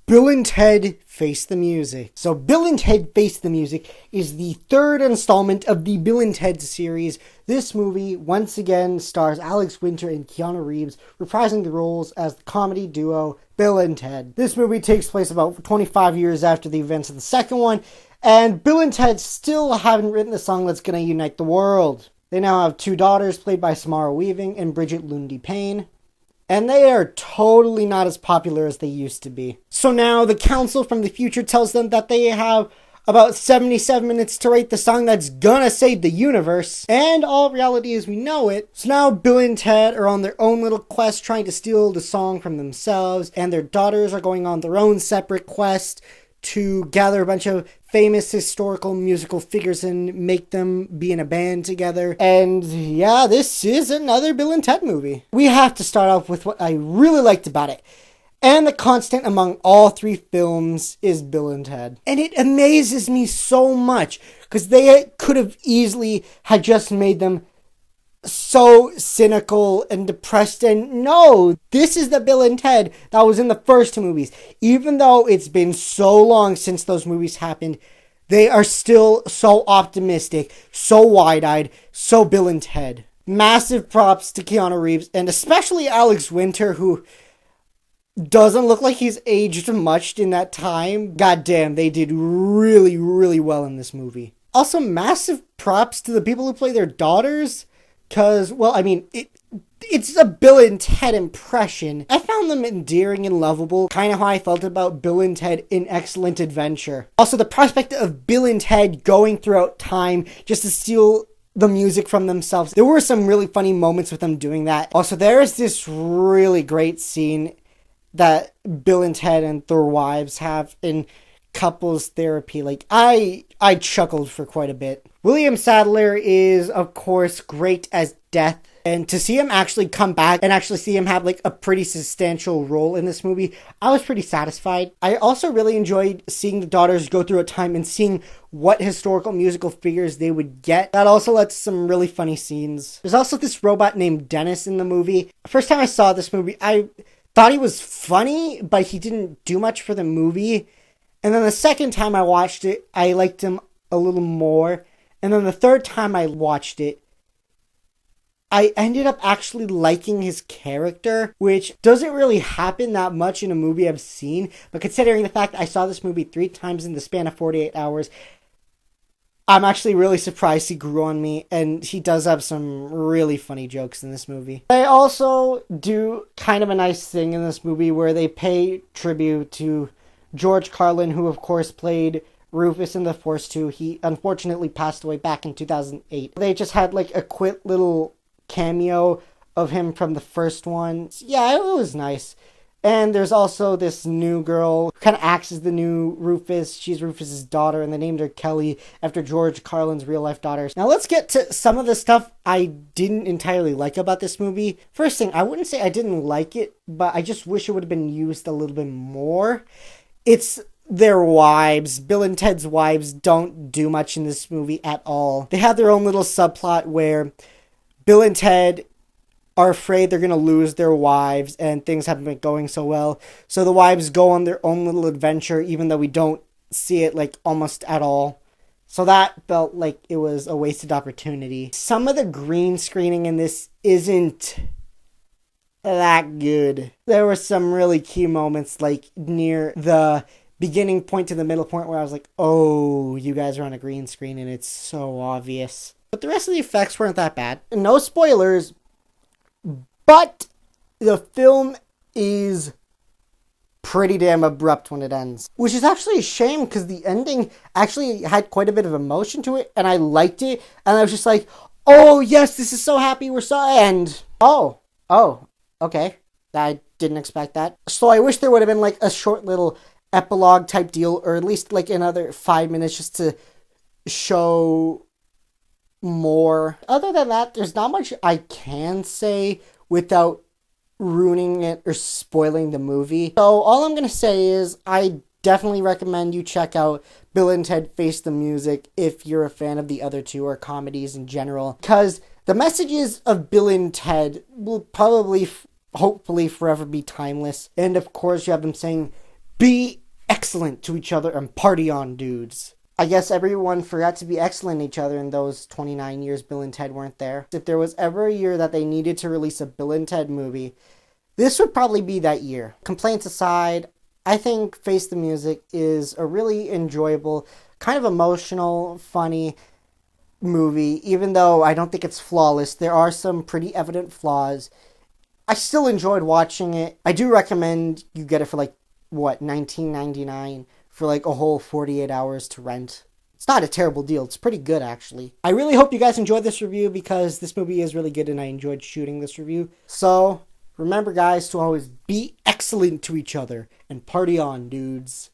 Bill and Ted Face the Music. So Bill and Ted Face the Music is the third installment of the Bill and Ted series. This movie once again stars Alex Winter and Keanu Reeves reprising the roles as the comedy duo Bill and Ted. This movie takes place about 25 years after the events of the second one, and Bill and Ted still haven't written the song that's going to unite the world. They now have two daughters played by Samara Weaving and Bridget Lundy Payne. And they are totally not as popular as they used to be. So now the council from the future tells them that they have about 77 minutes to write the song that's gonna save the universe. And all reality as we know it. So now Bill and Ted are on their own little quest trying to steal the song from themselves. And their daughters are going on their own separate quest to gather a bunch of famous historical musical figures and make them be in a band together. And yeah, this is another Bill and Ted movie. We have to start off with what I really liked about it. And the constant among all three films is Bill and Ted. And it amazes me so much because they could have easily had just made them so cynical and depressed, and no, this is the Bill and Ted that was in the first two movies. Even though it's been so long since those movies happened, they are still so optimistic, so wide-eyed, so Bill and Ted. Massive props to Keanu Reeves, and especially Alex Winter, who doesn't look like he's aged much in that time. Goddamn, they did really, really well in this movie. Also, massive props to the people who play their daughters. Because, well, I mean, it's a Bill and Ted impression. I found them endearing and lovable, kind of how I felt about Bill and Ted in Excellent Adventure. Also, the prospect of Bill and Ted going throughout time just to steal the music from themselves. There were some really funny moments with them doing that. Also, there is this really great scene that Bill and Ted and their wives have in couples therapy. Like, I chuckled for quite a bit. William Sadler is, of course, great as Death. And to see him actually come back and actually see him have, like, a pretty substantial role in this movie, I was pretty satisfied. I also really enjoyed seeing the daughters go through a time and seeing what historical musical figures they would get. That also led to some really funny scenes. There's also this robot named Dennis in the movie. First time I saw this movie, I thought he was funny, but he didn't do much for the movie. And then the second time I watched it, I liked him a little more. And then the third time I watched it, I ended up actually liking his character, which doesn't really happen that much in a movie I've seen. But considering the fact I saw this movie 3 times in the span of 48 hours, I'm actually really surprised he grew on me. And he does have some really funny jokes in this movie. They also do kind of a nice thing in this movie where they pay tribute to George Carlin, who of course played Rufus in the first two. He unfortunately passed away back in 2008. They just had like a quick little cameo of him from the first one. Yeah, it was nice. And there's also this new girl who kind of acts as the new Rufus. She's Rufus's daughter, and they named her Kelly after George Carlin's real-life daughter. Now let's get to some of the stuff I didn't entirely like about this movie. First thing, I wouldn't say I didn't like it, but I just wish it would have been used a little bit more. It's their wives. Bill and Ted's wives don't do much in this movie at all. They have their own little subplot where Bill and Ted are afraid they're going to lose their wives and things haven't been going so well. So the wives go on their own little adventure, even though we don't see it like almost at all. So that felt like it was a wasted opportunity. Some of the green screening in this isn't that good. There were some really key moments like near the beginning point to the middle point where I was like, oh, you guys are on a green screen and it's so obvious. But the rest of the effects weren't that bad. No spoilers, but the film is pretty damn abrupt when it ends. Which is actually a shame because the ending actually had quite a bit of emotion to it and I liked it. And I was just like, oh yes, this is so happy we're so... And, oh, okay. I didn't expect that. So I wish there would have been like a short little epilogue type deal, or at least like another 5 minutes just to show more. Other than that, there's not much I can say without ruining it or spoiling the movie. So all I'm going to say is I definitely recommend you check out Bill and Ted Face the Music if you're a fan of the other two or comedies in general, because the messages of Bill and Ted will probably hopefully forever be timeless. And of course you have them saying be excellent to each other and party on, dudes. I guess everyone forgot to be excellent to each other in those 29 years Bill and Ted weren't there. If there was ever a year that they needed to release a Bill and Ted movie, this would probably be that year. Complaints aside, I think Face the Music is a really enjoyable, kind of emotional, funny movie. Even though I don't think it's flawless, there are some pretty evident flaws. I still enjoyed watching it. I do recommend you get it for $19.99 for a whole 48 hours to rent. It's not a terrible deal. It's pretty good, actually. I really hope you guys enjoyed this review because this movie is really good and I enjoyed shooting this review. So, remember guys to always be excellent to each other and party on, dudes.